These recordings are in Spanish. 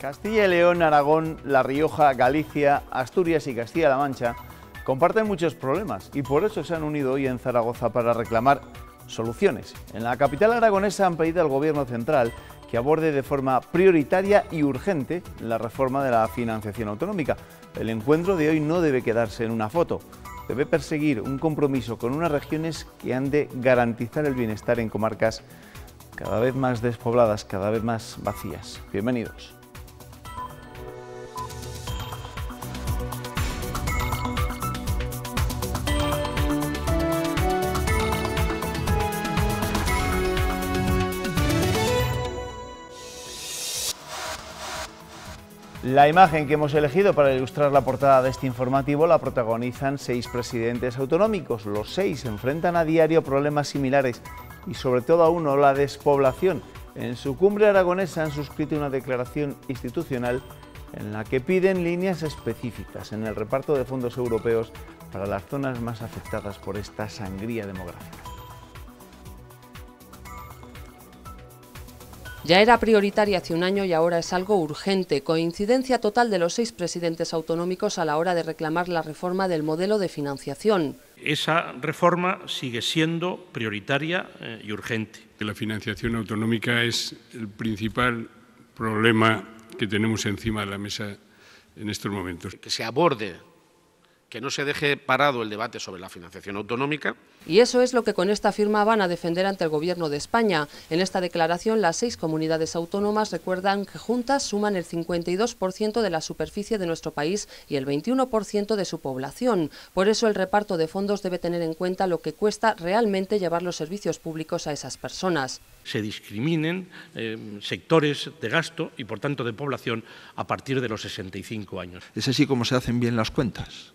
Castilla y León, Aragón, La Rioja, Galicia, Asturias y Castilla-La Mancha comparten muchos problemas y por eso se han unido hoy en Zaragoza para reclamar soluciones. En la capital aragonesa han pedido al Gobierno central que aborde de forma prioritaria y urgente la reforma de la financiación autonómica. El encuentro de hoy no debe quedarse en una foto, debe perseguir un compromiso con unas regiones que han de garantizar el bienestar en comarcas cada vez más despobladas, cada vez más vacías. Bienvenidos. La imagen que hemos elegido para ilustrar la portada de este informativo la protagonizan 6 presidentes autonómicos. Los 6 se enfrentan a diario problemas similares y sobre todo a uno, la despoblación. En su cumbre aragonesa han suscrito una declaración institucional en la que piden líneas específicas en el reparto de fondos europeos para las zonas más afectadas por esta sangría demográfica. Ya era prioritaria hace un año y ahora es algo urgente. Coincidencia total de los 6 presidentes autonómicos a la hora de reclamar la reforma del modelo de financiación. Esa reforma sigue siendo prioritaria y urgente. La financiación autonómica es el principal problema que tenemos encima de la mesa en estos momentos. Que se aborde, que no se deje parado el debate sobre la financiación autonómica. Y eso es lo que con esta firma van a defender ante el Gobierno de España. En esta declaración, las 6 comunidades autónomas recuerdan que juntas suman el 52% de la superficie de nuestro país y el 21% de su población. Por eso el reparto de fondos debe tener en cuenta lo que cuesta realmente llevar los servicios públicos a esas personas. Se discriminen sectores de gasto y, por tanto, de población a partir de los 65 años. Es así como se hacen bien las cuentas.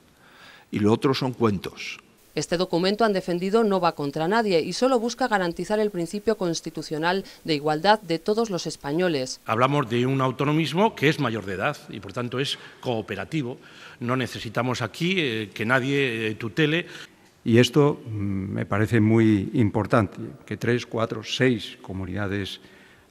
Y lo otro son cuentos. Este documento, han defendido, no va contra nadie y solo busca garantizar el principio constitucional de igualdad de todos los españoles. Hablamos de un autonomismo que es mayor de edad y, por tanto, es cooperativo. No necesitamos aquí que nadie tutele. Y esto me parece muy importante, que 3, 4, 6 comunidades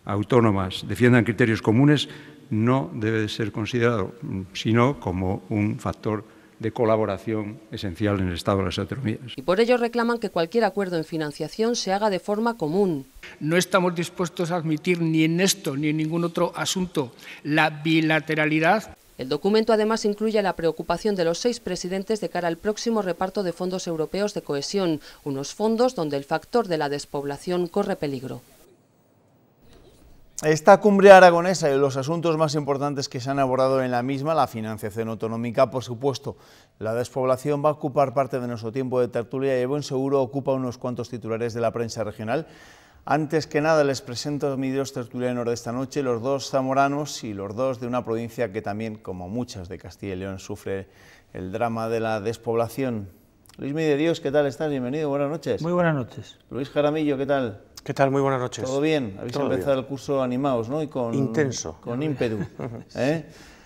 autónomas defiendan criterios comunes no debe de ser considerado sino como un factor de colaboración esencial en el Estado de las autonomías. Y por ello reclaman que cualquier acuerdo en financiación se haga de forma común. No estamos dispuestos a admitir ni en esto ni en ningún otro asunto la bilateralidad. El documento además incluye la preocupación de los 6 presidentes de cara al próximo reparto de fondos europeos de cohesión, unos fondos donde el factor de la despoblación corre peligro. Esta cumbre aragonesa y los asuntos más importantes que se han abordado en la misma, la financiación autonómica, por supuesto. La despoblación va a ocupar parte de nuestro tiempo de tertulia y buen seguro ocupa unos cuantos titulares de la prensa regional. Antes que nada les presento a mis 2 tertulianos de esta noche, los 2 zamoranos y los 2 de una provincia que también, como muchas de Castilla y León, sufre el drama de la despoblación. Luis Midedios, ¿qué tal estás? Bienvenido, buenas noches. Muy buenas noches. Luis Jaramillo, ¿qué tal? ¿Qué tal? Muy buenas noches. ¿Todo bien? Habéis empezado el curso animados, ¿no? Y con intenso. Con ímpetu.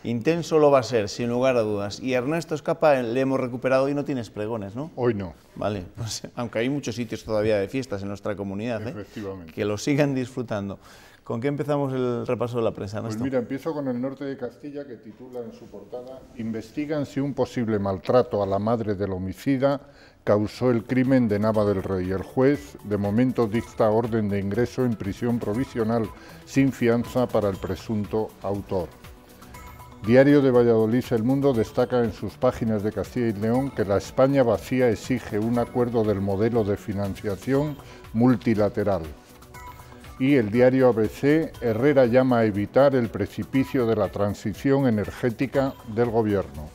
Intenso lo va a ser, sin lugar a dudas. Y Ernesto Escapa le hemos recuperado y no tienes pregones, ¿no? Hoy no. Vale, pues, aunque hay muchos sitios todavía de fiestas en nuestra comunidad, Efectivamente. Que lo sigan disfrutando. ¿Con qué empezamos el repaso de la prensa, Ernesto? Pues mira, empiezo con el norte de Castilla, que titula en su portada: investigan si un posible maltrato a la madre del homicida causó el crimen de Nava del Rey. El juez, de momento, dicta orden de ingreso en prisión provisional sin fianza para el presunto autor. Diario de Valladolid, El Mundo, destaca en sus páginas de Castilla y León que la España vacía exige un acuerdo del modelo de financiación multilateral. Y el diario ABC, Herrera llama a evitar el precipicio de la transición energética del Gobierno.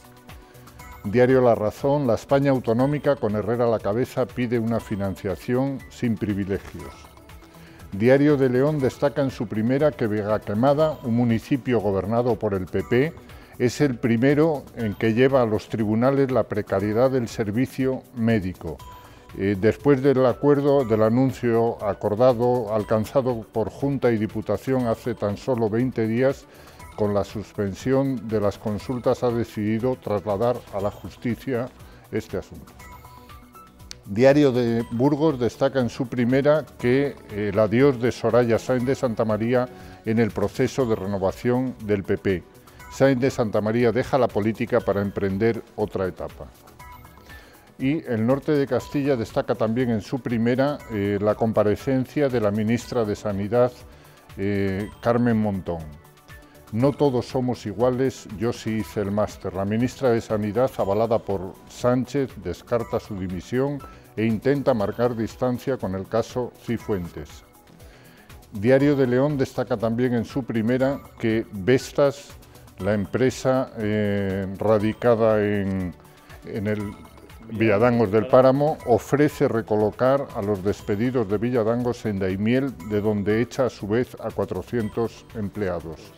Diario La Razón, la España autonómica con Herrera a la cabeza pide una financiación sin privilegios. Diario de León destaca en su primera que Vegaquemada, un municipio gobernado por el PP, es el primero en que lleva a los tribunales la precariedad del servicio médico. Después del acuerdo, del anuncio alcanzado por Junta y Diputación hace tan solo 20 días, con la suspensión de las consultas ha decidido trasladar a la justicia este asunto. Diario de Burgos destaca en su primera que el adiós de Soraya Sáenz de Santamaría en el proceso de renovación del PP. Sáenz de Santamaría deja la política para emprender otra etapa. Y el norte de Castilla destaca también en su primera la comparecencia de la ministra de Sanidad, Carmen Montón. No todos somos iguales, yo sí hice el máster. La ministra de Sanidad, avalada por Sánchez, descarta su dimisión e intenta marcar distancia con el caso Cifuentes. Diario de León destaca también en su primera que Vestas, la empresa radicada en el Villadangos del Páramo, ofrece recolocar a los despedidos de Villadangos en Daimiel, de donde echa a su vez a 400 empleados.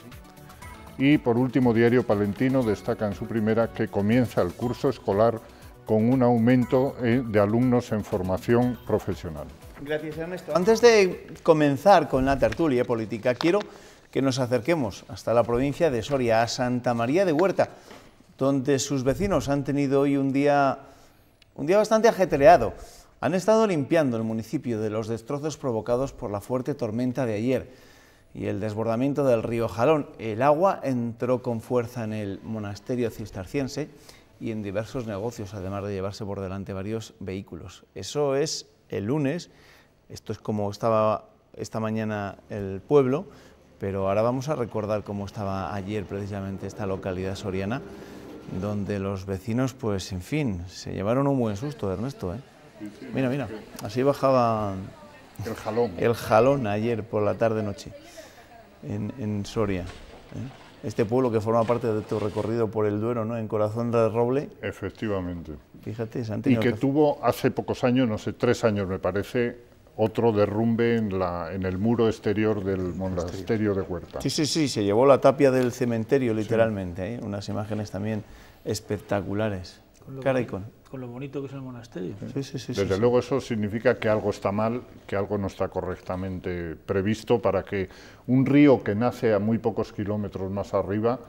Y por último, Diario Palentino destaca en su primera que comienza el curso escolar con un aumento de alumnos en formación profesional. Gracias, Ernesto. Antes de comenzar con la tertulia política, quiero que nos acerquemos hasta la provincia de Soria, a Santa María de Huerta, donde sus vecinos han tenido hoy un día bastante ajetreado. Han estado limpiando el municipio de los destrozos provocados por la fuerte tormenta de ayer y el desbordamiento del río Jalón. El agua entró con fuerza en el monasterio cisterciense y en diversos negocios, además de llevarse por delante varios vehículos. Eso es el lunes, esto es como estaba esta mañana el pueblo, pero ahora vamos a recordar cómo estaba ayer precisamente esta localidad soriana, donde los vecinos, pues en fin, se llevaron un buen susto, Ernesto, ¿eh? Mira, mira, así bajaba el jalón ayer por la tarde-noche en Soria, ¿eh? Este pueblo que forma parte de tu recorrido por el Duero, ¿no?, en Corazón del Roble. Efectivamente. Fíjate, y que tuvo hace pocos años, no sé, 3 años me parece, otro derrumbe en el muro exterior del monasterio de Huerta. Sí, se llevó la tapia del cementerio literalmente, ¿eh? Unas imágenes también espectaculares. Con lo bonito que es el monasterio. Desde luego eso significa que algo está mal, que algo no está correctamente previsto para que un río que nace a muy pocos kilómetros más arriba,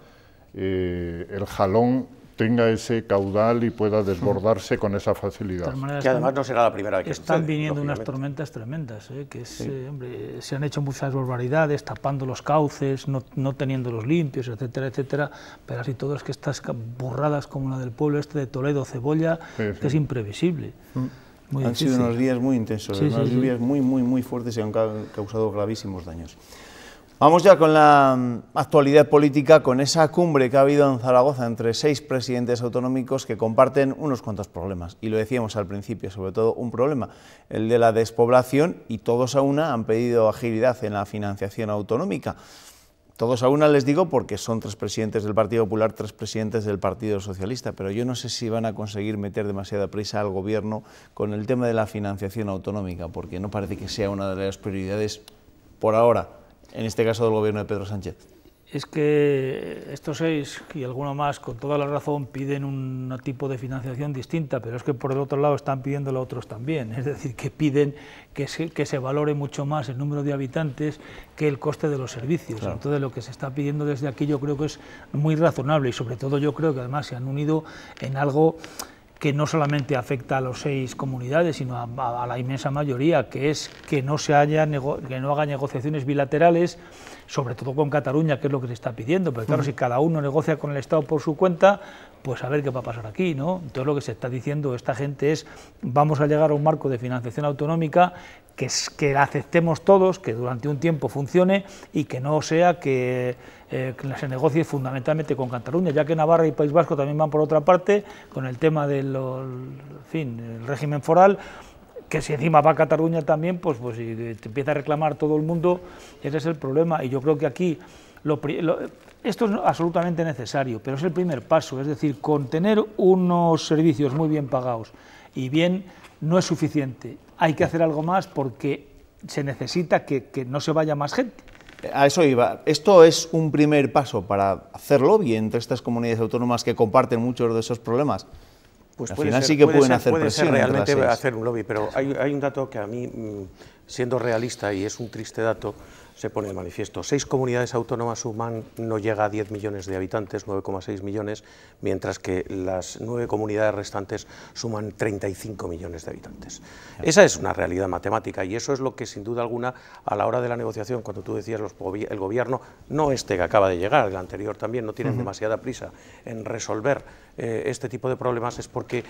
el Jalón, tenga ese caudal y pueda desbordarse con esa facilidad. Que además no será la primera vez que están viniendo unas tormentas tremendas, que es, hombre, se han hecho muchas barbaridades, tapando los cauces, no teniéndolos limpios, etcétera, etcétera, pero así todo es que estas burradas como la del pueblo este de Toledo, Cebolla, que es imprevisible. Han sido unos días muy intensos, unas lluvias muy fuertes y han causado gravísimos daños. Vamos ya con la actualidad política, con esa cumbre que ha habido en Zaragoza entre 6 presidentes autonómicos que comparten unos cuantos problemas. Y lo decíamos al principio, sobre todo un problema, el de la despoblación, y todos a una han pedido agilidad en la financiación autonómica. Todos a una les digo porque son 3 presidentes del Partido Popular, 3 presidentes del Partido Socialista, pero yo no sé si van a conseguir meter demasiada prisa al Gobierno con el tema de la financiación autonómica, porque no parece que sea una de las prioridades por ahora, en este caso del gobierno de Pedro Sánchez. Es que estos 6 y alguno más, con toda la razón, piden un tipo de financiación distinta, pero es que por el otro lado están pidiéndolo a otros también, es decir, que piden que se valore mucho más el número de habitantes que el coste de los servicios. Claro. Entonces lo que se está pidiendo desde aquí yo creo que es muy razonable y sobre todo yo creo que además se han unido en algo que no solamente afecta a las 6 comunidades, sino a la inmensa mayoría, que es que no haga negociaciones bilaterales, sobre todo con Cataluña, que es lo que se está pidiendo, porque claro, si cada uno negocia con el Estado por su cuenta, pues a ver qué va a pasar aquí, ¿no? Entonces lo que se está diciendo esta gente es, vamos a llegar a un marco de financiación autonómica que aceptemos todos, que durante un tiempo funcione y que no sea que se negocie fundamentalmente con Cataluña, ya que Navarra y País Vasco también van por otra parte, con el tema del el régimen foral, que si encima va a Cataluña también, pues si te empieza a reclamar todo el mundo, ese es el problema. Y yo creo que aquí esto es absolutamente necesario, pero es el primer paso, es decir, con tener unos servicios muy bien pagados y bien no es suficiente, hay que hacer algo más porque se necesita que no se vaya más gente. A eso iba. Esto es un primer paso para hacerlo bien entre estas comunidades autónomas que comparten muchos de esos problemas. Pues al final sí que pueden hacer presión. Puede ser realmente hacer un lobby, pero hay un dato que a mí, siendo realista, y es un triste dato, se pone de manifiesto. 6 comunidades autónomas suman, no llega a 10 millones de habitantes, 9,6 millones, mientras que las 9 comunidades restantes suman 35 millones de habitantes. Esa es una realidad matemática y eso es lo que sin duda alguna a la hora de la negociación, cuando tú decías el gobierno, no este que acaba de llegar, el anterior también, no tienen demasiada prisa en resolver este tipo de problemas, es porque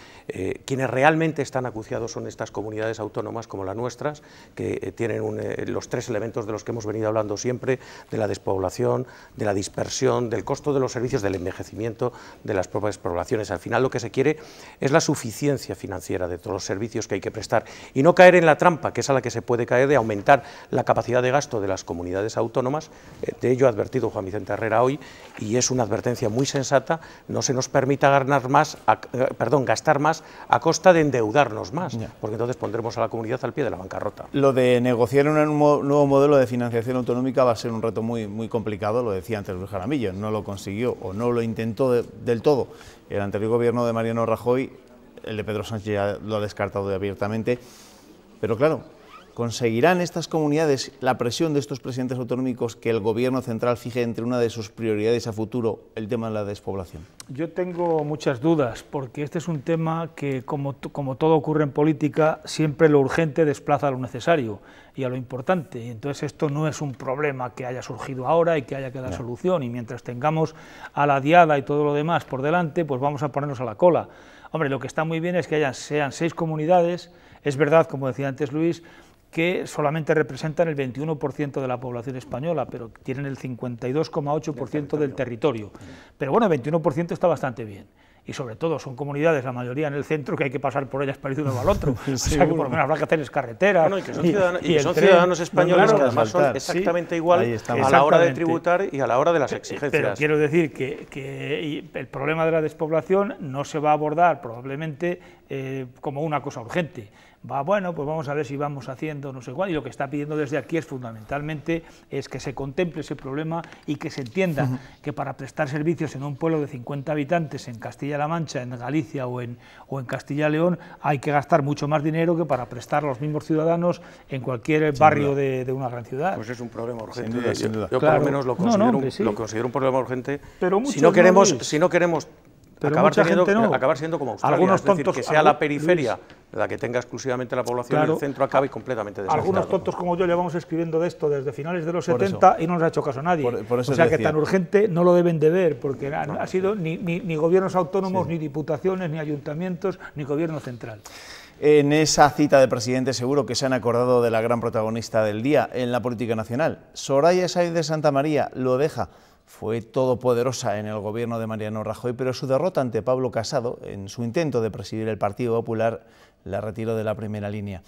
quienes realmente están acuciados son estas comunidades autónomas como las nuestras, que tienen los 3 elementos de los que hemos venido hablando siempre, de la despoblación, de la dispersión, del costo de los servicios, del envejecimiento de las propias poblaciones. Al final lo que se quiere es la suficiencia financiera de todos los servicios que hay que prestar y no caer en la trampa, que es a la que se puede caer, de aumentar la capacidad de gasto de las comunidades autónomas. De ello ha advertido Juan Vicente Herrera hoy y es una advertencia muy sensata. No se nos permita gastar más a costa de endeudarnos más, porque entonces pondremos a la comunidad al pie de la bancarrota. Lo de negociar un nuevo modelo de financiación autonómica va a ser un reto muy complicado, lo decía antes Luis Jaramillo, no lo consiguió o no lo intentó del todo el anterior gobierno de Mariano Rajoy, el de Pedro Sánchez ya lo ha descartado abiertamente, pero claro, ¿conseguirán estas comunidades la presión de estos presidentes autonómicos que el gobierno central fije entre una de sus prioridades a futuro el tema de la despoblación? Yo tengo muchas dudas, porque este es un tema que, como todo ocurre en política, siempre lo urgente desplaza a lo necesario y a lo importante. Y entonces esto no es un problema que haya surgido ahora y que haya que dar solución, y mientras tengamos a la diada y todo lo demás por delante, pues vamos a ponernos a la cola. Hombre, lo que está muy bien es que sean 6 comunidades, es verdad, como decía antes Luis, que solamente representan el 21% de la población española, pero tienen el 52,8% del territorio. Pero bueno, el 21% está bastante bien. Y sobre todo son comunidades, la mayoría en el centro, que hay que pasar por ellas para ir de uno al otro. O sea que por lo menos habrá que hacerles carreteras. Bueno, y que son ciudadanos españoles que además son exactamente igual a la hora de tributar y a la hora de las exigencias. Pero quiero decir que el problema de la despoblación no se va a abordar probablemente como una cosa urgente. Bueno, pues vamos a ver si vamos haciendo no sé cuál, y lo que está pidiendo desde aquí es fundamentalmente que se contemple ese problema y que se entienda que para prestar servicios en un pueblo de 50 habitantes en Castilla-La Mancha, en Galicia o en Castilla-León hay que gastar mucho más dinero que para prestar a los mismos ciudadanos en cualquier barrio de una gran ciudad. Pues es un problema urgente. Sin duda. Yo claro, por lo menos lo considero un problema urgente. Pero si no queremos acabar siendo como Australia, algunos es decir, que sea la periferia la que tenga exclusivamente la población y el centro acabe completamente deshabitado. Algunos tontos como yo llevamos escribiendo de esto desde finales de los 70 y no nos ha hecho caso a nadie. O sea que tan urgente no lo deben de ver, porque ha sido ni gobiernos autónomos, ni diputaciones, ni ayuntamientos, ni gobierno central. En esa cita de presidente seguro que se han acordado de la gran protagonista del día en la política nacional. Soraya Sáenz de Santamaría lo deja. Fue todopoderosa en el gobierno de Mariano Rajoy, pero su derrota ante Pablo Casado, en su intento de presidir el Partido Popular, la retiró de la primera línea.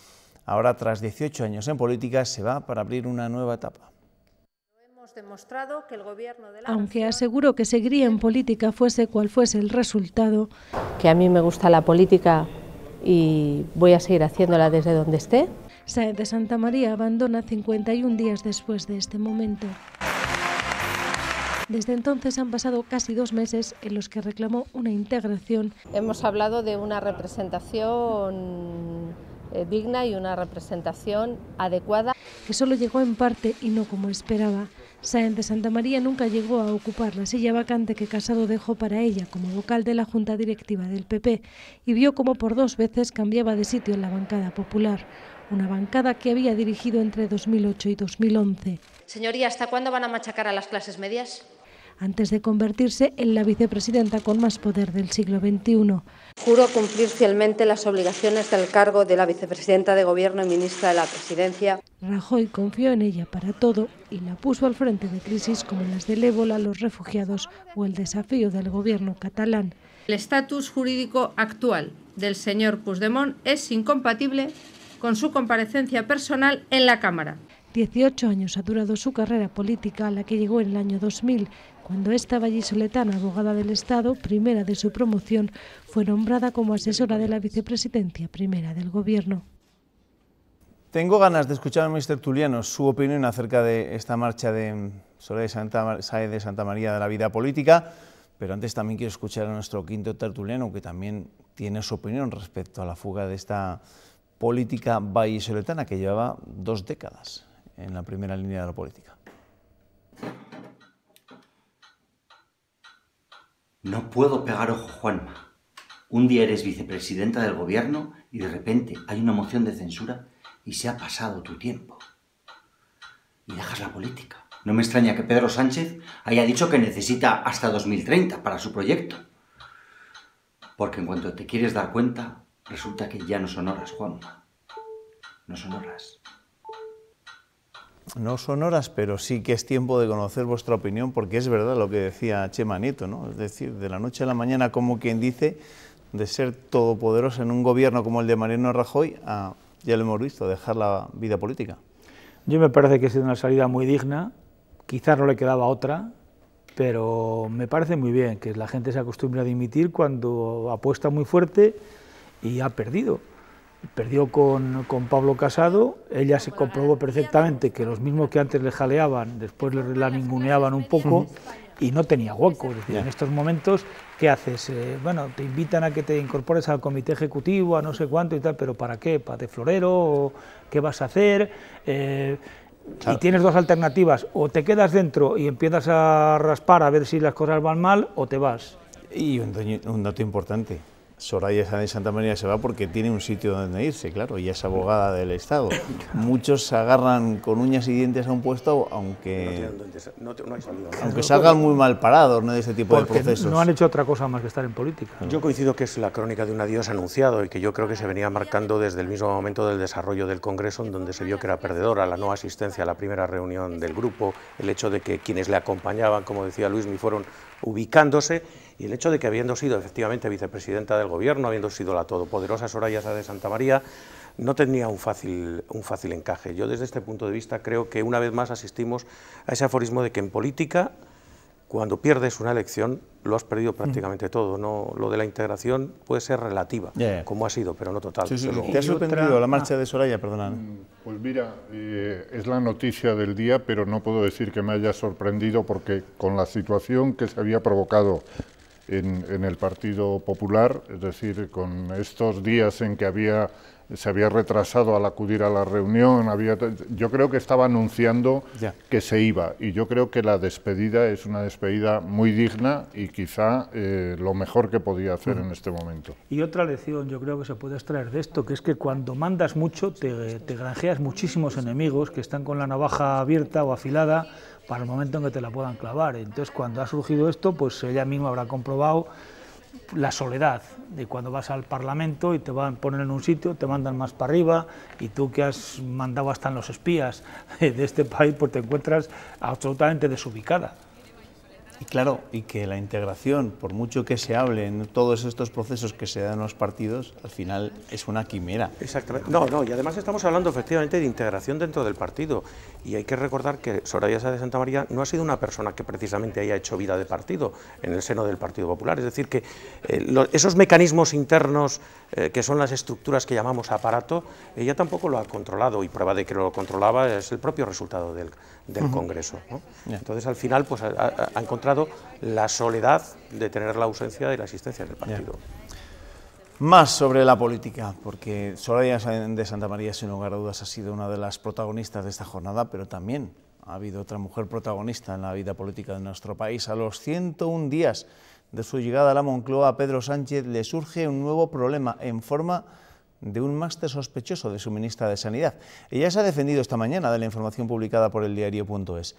Ahora, tras 18 años en política, se va para abrir una nueva etapa. Aunque aseguró que seguiría en política fuese cual fuese el resultado. Que a mí me gusta la política y voy a seguir haciéndola desde donde esté. Sáenz de Santamaría abandona 51 días después de este momento. Desde entonces han pasado casi 2 meses en los que reclamó una integración. Hemos hablado de una representación digna y una representación adecuada. Que solo llegó en parte y no como esperaba. Sáenz de Santamaría nunca llegó a ocupar la silla vacante que Casado dejó para ella como vocal de la Junta Directiva del PP y vio cómo por 2 veces cambiaba de sitio en la bancada popular. Una bancada que había dirigido entre 2008 y 2011. Señoría, ¿hasta cuándo van a machacar a las clases medias? Antes de convertirse en la vicepresidenta con más poder del siglo XXI. Juro cumplir fielmente las obligaciones del cargo de la vicepresidenta de Gobierno y ministra de la Presidencia. Rajoy confió en ella para todo y la puso al frente de crisis como las del ébola, los refugiados o el desafío del gobierno catalán. El estatus jurídico actual del señor Puigdemont es incompatible con su comparecencia personal en la Cámara. 18 años ha durado su carrera política, a la que llegó en el año 2000, cuando esta vallisoletana, abogada del Estado, primera de su promoción, fue nombrada como asesora de la vicepresidencia primera del Gobierno. Tengo ganas de escuchar a mis tertulianos su opinión acerca de esta marcha de Soraya Sáenz de Santamaría de la vida política, pero antes también quiero escuchar a nuestro quinto tertuliano, que también tiene su opinión respecto a la fuga de esta política vallisoletana que llevaba 2 décadas en la primera línea de la política. No puedo pegar ojo, Juanma. Un día eres vicepresidenta del gobierno y de repente hay una moción de censura y se ha pasado tu tiempo. Y dejas la política. No me extraña que Pedro Sánchez haya dicho que necesita hasta 2030 para su proyecto. Porque en cuanto te quieres dar cuenta, resulta que ya no son horas, Juanma. No son horas. No son horas, pero sí que es tiempo de conocer vuestra opinión, porque es verdad lo que decía Chema Nieto, ¿no? Es decir, de la noche a la mañana, como quien dice, de ser todopoderoso en un gobierno como el de Mariano Rajoy, a, ya lo hemos visto, dejar la vida política. Yo me parece que ha sido una salida muy digna, quizás no le quedaba otra, pero me parece muy bien que la gente se acostumbre a dimitir cuando apuesta muy fuerte y ha perdido. Perdió con Pablo Casado, ella se comprobó perfectamente que los mismos que antes le jaleaban, después la ninguneaban un poco y no tenía hueco. Es decir, en estos momentos, ¿qué haces? Bueno, te invitan a que te incorpores al comité ejecutivo, a no sé cuánto y tal, pero ¿para qué? ¿Para de florero? ¿O qué vas a hacer? Y tienes dos alternativas, o te quedas dentro y empiezas a raspar a ver si las cosas van mal, o te vas. Y un dato importante. Soraya Sáenz de Santamaría se va porque tiene un sitio donde irse, claro, y es abogada del Estado. Muchos se agarran con uñas y dientes a un puesto, aunque salgan muy mal parados, ¿no?, de ese tipo de procesos. No han hecho otra cosa más que estar en política. Yo coincido que es la crónica de un adiós anunciado y que yo creo que se venía marcando desde el mismo momento del desarrollo del Congreso, en donde se vio que era perdedora la no asistencia a la primera reunión del grupo, el hecho de que quienes le acompañaban, como decía Luismi, fueron ubicándose, y el hecho de que, habiendo sido efectivamente vicepresidenta del gobierno, habiendo sido la todopoderosa Soraya Sáenz de Santamaría, no tenía un fácil encaje. Yo, desde este punto de vista, creo que una vez más asistimos a ese aforismo de que en política, cuando pierdes una elección, lo has perdido prácticamente todo. No, lo de la integración puede ser relativa, como ha sido, pero no total. Sí, sí. ¿Te ha sorprendido la marcha de Soraya? Perdona. Pues mira, es la noticia del día, pero no puedo decir que me haya sorprendido, porque con la situación que se había provocado en el Partido Popular, es decir, con estos días en que se había retrasado al acudir a la reunión, yo creo que estaba anunciando que se iba, y yo creo que la despedida es una despedida muy digna y quizá lo mejor que podía hacer en este momento. Y otra lección yo creo que se puede extraer de esto, que es que cuando mandas mucho te granjeas muchísimos enemigos que están con la navaja abierta o afilada para el momento en que te la puedan clavar. Entonces, cuando ha surgido esto, pues ella misma habrá comprobado la soledad de cuando vas al Parlamento y te van a poner en un sitio, te mandan más para arriba, y tú, que has mandado hasta en los espías de este país, pues te encuentras absolutamente desubicada. Y claro, y que la integración, por mucho que se hable en todos estos procesos que se dan en los partidos, al final es una quimera. Exactamente. No, y además estamos hablando efectivamente de integración dentro del partido, y hay que recordar que Soraya Sáenz de Santamaría no ha sido una persona que precisamente haya hecho vida de partido en el seno del Partido Popular. Es decir, que esos mecanismos internos que son las estructuras que llamamos aparato, ella tampoco lo ha controlado, y prueba de que lo controlaba es el propio resultado del Congreso, ¿no? Entonces, al final, pues ha encontrado la soledad de tener la ausencia de la existencia del partido. Más sobre la política, porque Soraya Sáenz de Santamaría, sin lugar a dudas, ha sido una de las protagonistas de esta jornada, pero también ha habido otra mujer protagonista en la vida política de nuestro país. A los 101 días de su llegada a la Moncloa, a Pedro Sánchez le surge un nuevo problema en forma de un máster sospechoso de su ministra de Sanidad. Ella se ha defendido esta mañana de la información publicada por el diario.es.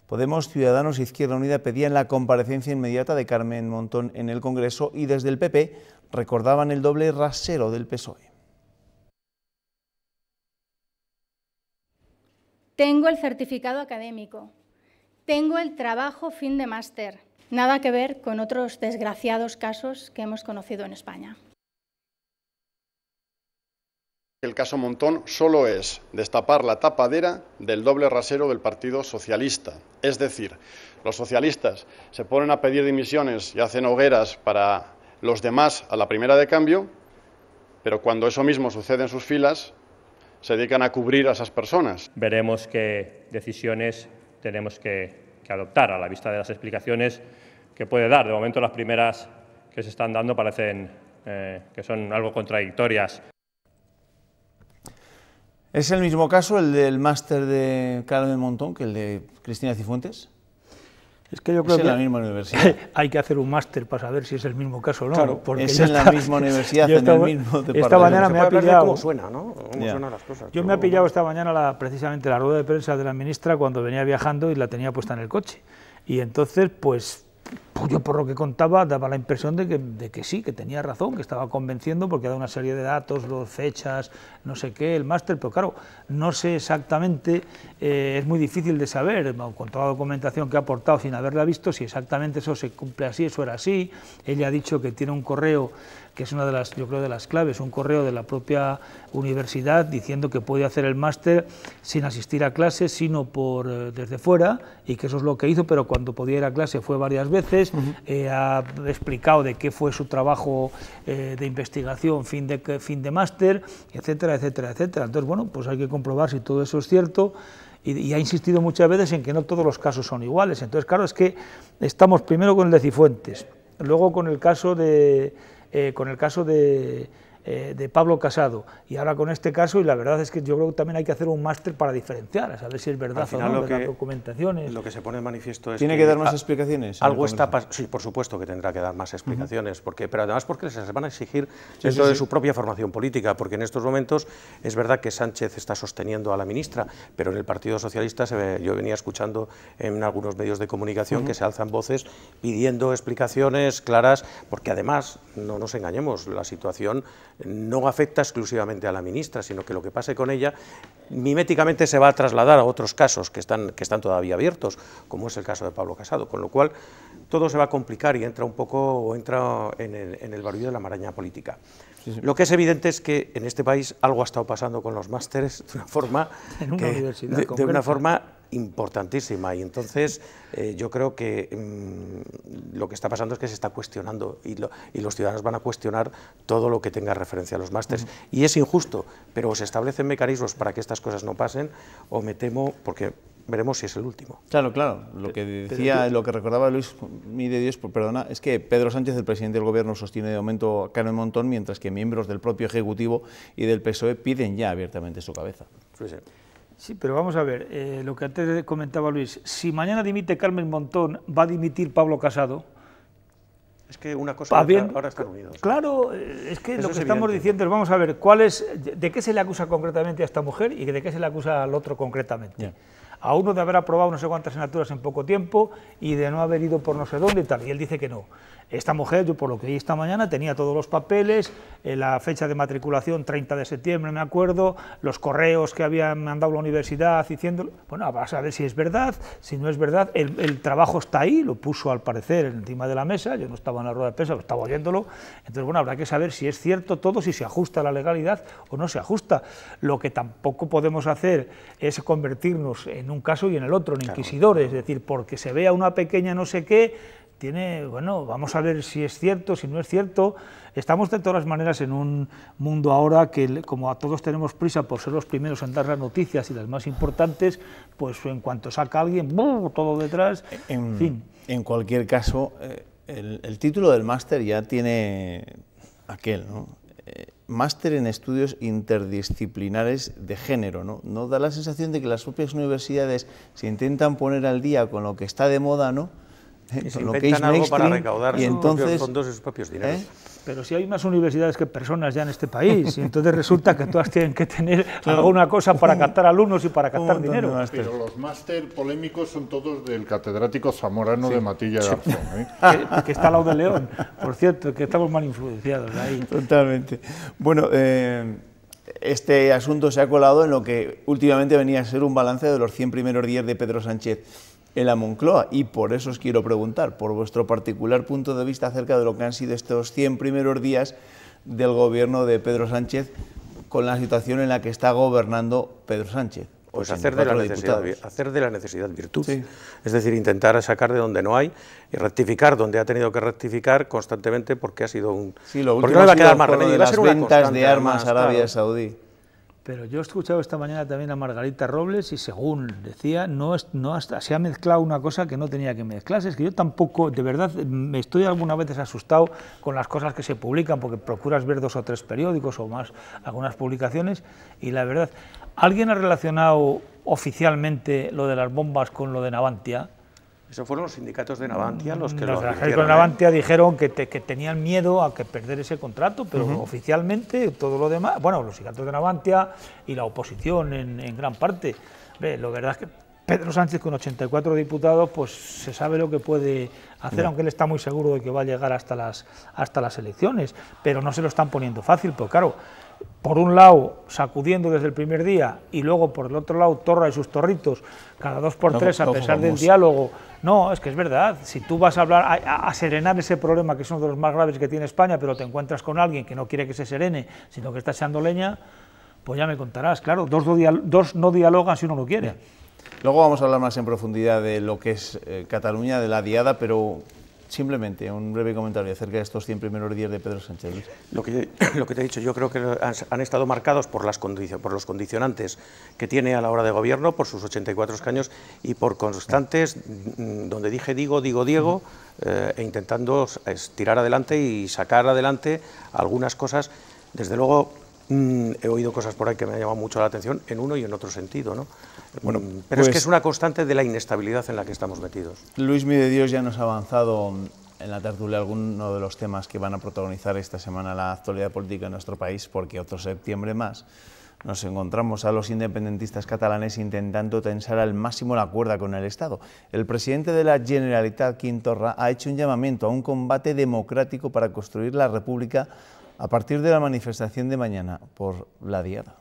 Podemos, Ciudadanos e Izquierda Unida pedían la comparecencia inmediata de Carmen Montón en el Congreso, y desde el PP recordaban el doble rasero del PSOE. Tengo el certificado académico, tengo el trabajo fin de máster, nada que ver con otros desgraciados casos que hemos conocido en España. El caso Montón solo es destapar la tapadera del doble rasero del Partido Socialista. Es decir, los socialistas se ponen a pedir dimisiones y hacen hogueras para los demás a la primera de cambio, pero cuando eso mismo sucede en sus filas, se dedican a cubrir a esas personas. Veremos qué decisiones tenemos que adoptar a la vista de las explicaciones que puede dar. De momento, las primeras que se están dando parecen que son algo contradictorias. ¿Es el mismo caso el del máster de Carmen Montón que el de Cristina Cifuentes? Es que yo creo es en que la misma universidad. Hay que hacer un máster para saber si es el mismo caso o no. Claro, porque es en la misma universidad, en el mismo departamento. Esta mañana me ha pillado... ¿Cómo suena, no? ¿Cómo suenan las cosas? Yo me ha pillado esta mañana precisamente la rueda de prensa de la ministra cuando venía viajando y la tenía puesta en el coche. Y entonces, pues yo por lo que contaba daba la impresión de que sí, que tenía razón, que estaba convenciendo porque da una serie de datos, fechas, no sé qué, el máster, pero claro, no sé exactamente, es muy difícil de saber, con toda la documentación que ha aportado sin haberla visto, si exactamente eso se cumple así, eso era así. Ella ha dicho que tiene un correo, que es una de las, yo creo, de las claves, un correo de la propia universidad diciendo que puede hacer el máster sin asistir a clases, sino desde fuera, y que eso es lo que hizo, pero cuando podía ir a clase fue varias veces. Ha explicado de qué fue su trabajo de investigación, fin de máster, etcétera, etcétera, etcétera. Entonces, bueno, pues hay que comprobar si todo eso es cierto, y ha insistido muchas veces en que no todos los casos son iguales. Entonces, claro, es que estamos primero con el de Cifuentes, luego con el caso de Pablo Casado, y ahora con este caso, y la verdad es que yo creo que también hay que hacer un máster para diferenciar, a saber si es verdad o no, las documentaciones. Lo que se pone en manifiesto es ¿Tiene que dar más explicaciones? Algo está pasando. Sí, por supuesto que tendrá que dar más explicaciones, pero además porque se les van a exigir dentro de su propia formación política, porque en estos momentos es verdad que Sánchez está sosteniendo a la ministra, pero en el Partido Socialista yo venía escuchando en algunos medios de comunicación que se alzan voces pidiendo explicaciones claras, porque además, no nos engañemos, la situación no afecta exclusivamente a la ministra, sino que lo que pase con ella miméticamente se va a trasladar a otros casos que están todavía abiertos, como es el caso de Pablo Casado, con lo cual todo se va a complicar y entra en el barullo de la maraña política. Sí. Lo que es evidente es que en este país algo ha estado pasando con los másteres de una forma importantísima, y entonces yo creo que lo que está pasando es que se está cuestionando y los ciudadanos van a cuestionar todo lo que tenga referencia a los másteres, y es injusto, pero o se establecen mecanismos para que estas cosas no pasen, o me temo, porque veremos si es el último. Claro, lo que decía, lo que recordaba Luis Mide Dios, perdona, es que Pedro Sánchez, el presidente del Gobierno, sostiene de momento a Carmen Montón, mientras que miembros del propio Ejecutivo y del PSOE piden ya abiertamente su cabeza. Sí, sí. Sí, pero vamos a ver, lo que antes comentaba Luis, si mañana dimite Carmen Montón, ¿va a dimitir Pablo Casado? Es que una cosa ahora están unidos. Claro, es que lo que estamos diciendo es, vamos a ver, ¿de qué se le acusa concretamente a esta mujer y de qué se le acusa al otro concretamente? Yeah. A uno de haber aprobado no sé cuántas asignaturas en poco tiempo y de no haber ido por no sé dónde y tal, y él dice que no. Esta mujer, yo por lo que vi esta mañana, tenía todos los papeles, la fecha de matriculación 30 de septiembre, me acuerdo, los correos que habían mandado a la universidad diciendo, bueno, vas a ver si es verdad, si no es verdad, el trabajo está ahí, lo puso al parecer encima de la mesa, yo no estaba en la rueda de prensa, estaba oyéndolo, entonces bueno, habrá que saber si es cierto todo, si se ajusta a la legalidad o no se ajusta. Lo que tampoco podemos hacer es convertirnos en un caso y en el otro, en inquisidores, es decir, porque se vea una pequeña no sé qué, bueno, vamos a ver si es cierto, si no es cierto. Estamos de todas maneras en un mundo ahora que, como a todos tenemos prisa por ser los primeros en dar las noticias y las más importantes, pues en cuanto saca alguien, ¡bum!, todo detrás, en fin. En cualquier caso, el título del máster ya tiene aquel, ¿no? Máster en estudios interdisciplinares de género, ¿no? ¿No da la sensación de que las propias universidades se intentan poner al día con lo que está de moda, ¿no? Y se inventan algo para recaudar sus propios fondos y sus propios dineros. Pero si hay más universidades que personas ya en este país, y entonces resulta que todas tienen que tener alguna cosa para captar alumnos y para captar dinero. Pero los máster polémicos son todos del catedrático zamorano de Matilla de Arzón. Que está al lado de León, por cierto, que estamos mal influenciados ahí. Totalmente. Bueno, este asunto se ha colado en lo que últimamente venía a ser un balance de los 100 primeros días de Pedro Sánchez en la Moncloa, y por eso os quiero preguntar, por vuestro particular punto de vista acerca de lo que han sido estos 100 primeros días del gobierno de Pedro Sánchez con la situación en la que está gobernando Pedro Sánchez. Pues hacer de la necesidad virtud, sí. Es decir, intentar sacar de donde no hay y rectificar donde ha tenido que rectificar constantemente, porque ha sido un... Sí, lo último porque no le va a quedar más remedio, de las ventas de armas a Arabia Saudí. Pero yo he escuchado esta mañana también a Margarita Robles y según decía, se ha mezclado una cosa que no tenía que mezclarse. Es que yo tampoco, de verdad, me estoy algunas veces asustado con las cosas que se publican, porque procuras ver 2 o 3 periódicos o más, algunas publicaciones, y la verdad, ¿alguien ha relacionado oficialmente lo de las bombas con lo de Navantia? Eso fueron los sindicatos de Navantia los que los lo de Navantia dijeron que tenían miedo a que perder ese contrato, pero oficialmente todo lo demás, bueno, los sindicatos de Navantia y la oposición en gran parte. La verdad es que Pedro Sánchez con 84 diputados, pues se sabe lo que puede hacer, aunque él está muy seguro de que va a llegar hasta las elecciones, pero no se lo están poniendo fácil, porque claro, por un lado sacudiendo desde el primer día y luego por el otro lado Torra y sus torritos cada 2 por 3 a pesar del diálogo. No, es que es verdad, si tú vas a hablar a serenar ese problema que es uno de los más graves que tiene España, pero te encuentras con alguien que no quiere que se serene, sino que está echando leña, pues ya me contarás, claro, dos no dialogan si uno no quiere. Luego vamos a hablar más en profundidad de lo que es Cataluña, de la Diada, pero simplemente un breve comentario acerca de estos 100 primeros días de Pedro Sánchez. Lo que te he dicho, yo creo que han estado marcados por los condicionantes que tiene a la hora de gobierno, por sus 84 escaños y por constantes, donde dije digo, Diego, e intentando tirar adelante y sacar adelante algunas cosas. Desde luego, he oído cosas por ahí que me han llamado mucho la atención en uno y en otro sentido, ¿no? Bueno, pero pues, es que es una constante de la inestabilidad en la que estamos metidos. Luis Midedios ya nos ha avanzado en la tertulia algunos de los temas que van a protagonizar esta semana la actualidad política en nuestro país, porque otro septiembre más nos encontramos a los independentistas catalanes intentando tensar al máximo la cuerda con el Estado. El presidente de la Generalitat, Quim Torra, ha hecho un llamamiento a un combate democrático para construir la República a partir de la manifestación de mañana por la Diada.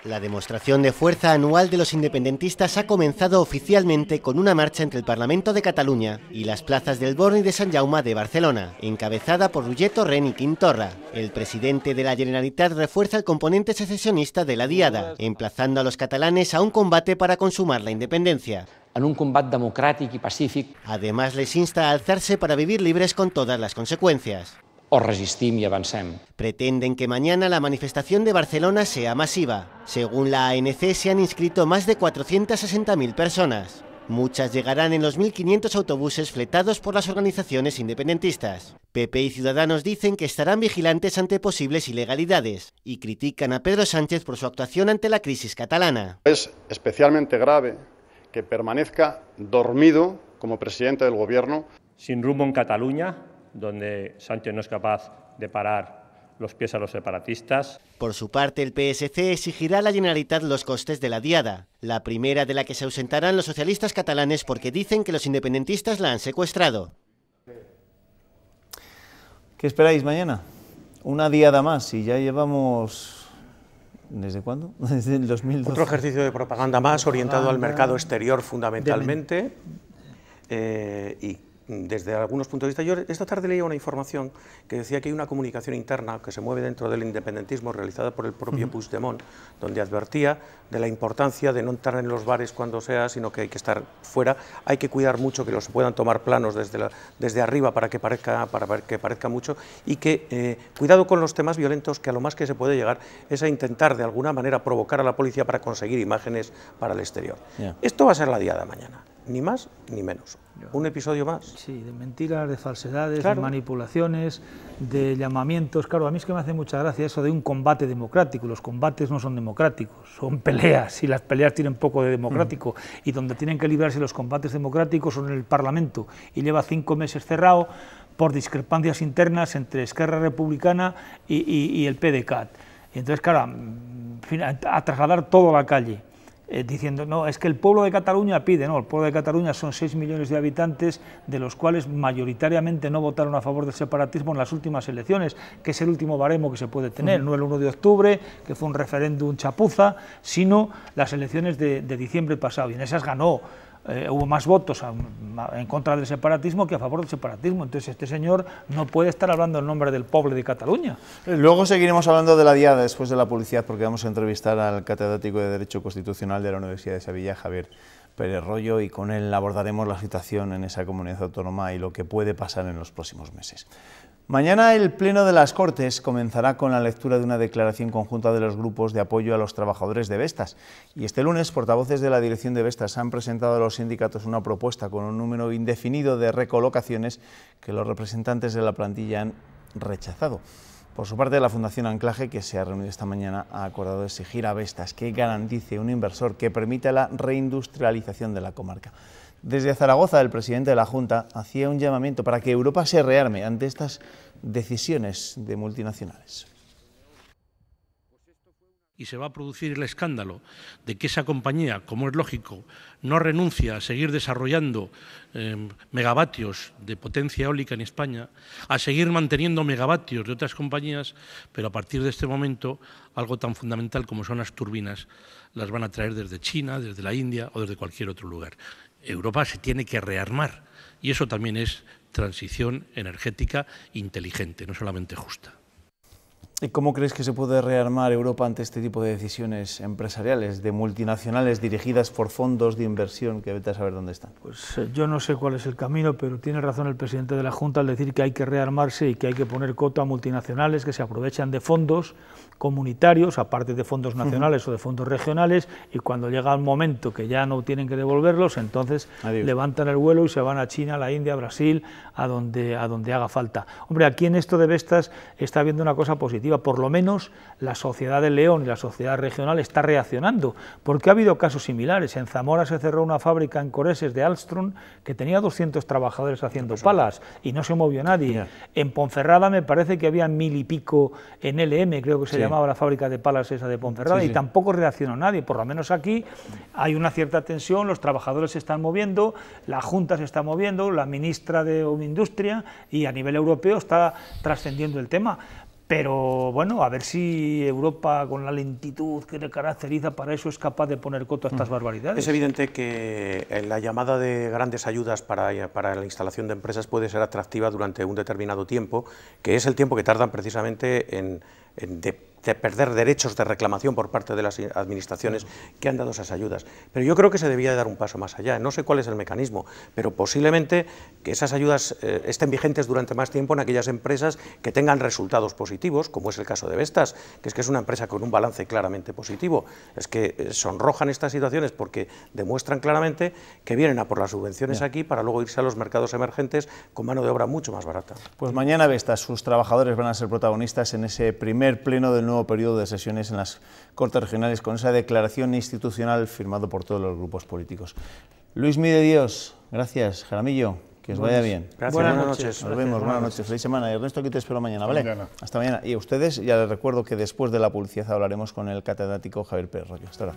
La demostración de fuerza anual de los independentistas ha comenzado oficialmente con una marcha entre el Parlamento de Cataluña y las plazas del Born y de Sant Jaume de Barcelona, encabezada por Roger Torrent y Quim Torra. El presidente de la Generalitat refuerza el componente secesionista de la Diada, emplazando a los catalanes a un combate para consumar la independencia. En un combat democràtic i pacífic. Además, les insta a alzarse para vivir libres con todas las consecuencias. O resistim i avancem. Pretenden que mañana la manifestación de Barcelona sea masiva. Según la ANC, se han inscrito más de 460.000 personas. Muchas llegarán en los 1.500 autobuses fletados por las organizaciones independentistas. PP y Ciudadanos dicen que estarán vigilantes ante posibles ilegalidades y critican a Pedro Sánchez por su actuación ante la crisis catalana. Es especialmente grave que permanezca dormido como presidente del Gobierno. Sin rumbo en Cataluña, donde Sánchez no es capaz de parar los pies a los separatistas. Por su parte, el PSC exigirá a la Generalitat los costes de la Diada, la primera de la que se ausentarán los socialistas catalanes porque dicen que los independentistas la han secuestrado. ¿Qué esperáis mañana? Una Diada más y ya llevamos... ¿Desde cuándo? Desde el 2012. Otro ejercicio de propaganda más orientado al mercado exterior fundamentalmente y desde algunos puntos de vista. Yo esta tarde leía una información que decía que hay una comunicación interna que se mueve dentro del independentismo realizada por el propio Puigdemont, donde advertía de la importancia de no entrar en los bares cuando sea, sino que hay que estar fuera, hay que cuidar mucho que los puedan tomar planos desde arriba para que parezca mucho y que cuidado con los temas violentos, que a lo más que se puede llegar es a intentar de alguna manera provocar a la policía para conseguir imágenes para el exterior. Esto va a ser la Diada mañana, ni más ni menos. ¿Un episodio más? Sí, de mentiras, de falsedades, de manipulaciones, de llamamientos. Claro, a mí es que me hace mucha gracia eso de un combate democrático. Los combates no son democráticos, son peleas, y las peleas tienen poco de democrático. Y donde tienen que librarse los combates democráticos son en el Parlamento. Y lleva 5 meses cerrado por discrepancias internas entre Esquerra Republicana y el PDeCAT. Y entonces, claro, a trasladar todo a la calle. Diciendo, no, es que el pueblo de Cataluña pide, no, el pueblo de Cataluña son 6 millones de habitantes, de los cuales mayoritariamente no votaron a favor del separatismo en las últimas elecciones, que es el último baremo que se puede tener, no el 1 de octubre, que fue un referéndum chapuza, sino las elecciones de diciembre pasado, y en esas ganó. Hubo más votos en contra del separatismo que a favor del separatismo. Entonces este señor no puede estar hablando en nombre del pueblo de Cataluña. Luego seguiremos hablando de la Diada después de la publicidad, porque vamos a entrevistar al catedrático de Derecho Constitucional de la Universidad de Sevilla, Javier Pérez Royo, y con él abordaremos la situación en esa comunidad autónoma y lo que puede pasar en los próximos meses. Mañana el Pleno de las Cortes comenzará con la lectura de una declaración conjunta de los grupos de apoyo a los trabajadores de Vestas. Y este lunes, portavoces de la dirección de Vestas han presentado a los sindicatos una propuesta con un número indefinido de recolocaciones que los representantes de la plantilla han rechazado. Por su parte, la Fundación Anclaje, que se ha reunido esta mañana, ha acordado exigir a Vestas que garantice un inversor que permita la reindustrialización de la comarca. Desde Zaragoza, el presidente de la Junta hacía un llamamiento para que Europa se rearme ante estas decisiones de multinacionales. Y se va a producir el escándalo de que esa compañía, como es lógico, no renuncia a seguir desarrollando megavatios de potencia eólica en España, a seguir manteniendo megavatios de otras compañías, pero a partir de este momento, algo tan fundamental como son las turbinas, las van a traer desde China, desde la India o desde cualquier otro lugar. Europa se tiene que rearmar y eso también es transición energética inteligente, no solamente justa. ¿Y cómo crees que se puede rearmar Europa ante este tipo de decisiones empresariales, de multinacionales dirigidas por fondos de inversión que vete a saber dónde están? Pues yo no sé cuál es el camino, pero tiene razón el presidente de la Junta al decir que hay que rearmarse y que hay que poner coto a multinacionales que se aprovechan de fondos comunitarios, aparte de fondos nacionales o de fondos regionales, y cuando llega el momento que ya no tienen que devolverlos, entonces levantan el vuelo y se van a China, a la India, a Brasil, a donde haga falta. Hombre, aquí en esto de Vestas está habiendo una cosa positiva, por lo menos la sociedad de León y la sociedad regional está reaccionando, porque ha habido casos similares. En Zamora se cerró una fábrica en Coreses de Alstom que tenía 200 trabajadores haciendo palas y no se movió nadie. En Ponferrada me parece que había 1000 y pico en LM, creo que se llamaba la fábrica de palas esa de Ponferrada, y tampoco reaccionó nadie. Por lo menos aquí hay una cierta tensión, los trabajadores se están moviendo, la Junta se está moviendo, la ministra de Industria, y a nivel europeo está trascendiendo el tema. Pero bueno, a ver si Europa, con la lentitud que le caracteriza para eso, es capaz de poner coto a estas barbaridades. Es evidente que la llamada de grandes ayudas para la instalación de empresas puede ser atractiva durante un determinado tiempo, que es el tiempo que tardan precisamente en perder derechos de reclamación por parte de las administraciones que han dado esas ayudas. Pero yo creo que se debía de dar un paso más allá. No sé cuál es el mecanismo, pero posiblemente que esas ayudas estén vigentes durante más tiempo en aquellas empresas que tengan resultados positivos, como es el caso de Vestas, que es una empresa con un balance claramente positivo. Es que sonrojan estas situaciones porque demuestran claramente que vienen a por las subvenciones aquí para luego irse a los mercados emergentes con mano de obra mucho más barata. Pues mañana Vestas, sus trabajadores van a ser protagonistas en ese primer pleno del nuevo periodo de sesiones en las Cortes Regionales, con esa declaración institucional firmado por todos los grupos políticos. Luis Mide Dios, gracias. Jaramillo, que os vaya bien. Gracias. Buenas noches. Nos vemos, buenas noches, feliz semana. Y Ernesto, aquí te espero mañana, ¿vale? Hasta mañana. Y a ustedes, ya les recuerdo que después de la publicidad hablaremos con el catedrático Javier Pérez Royo. Hasta ahora.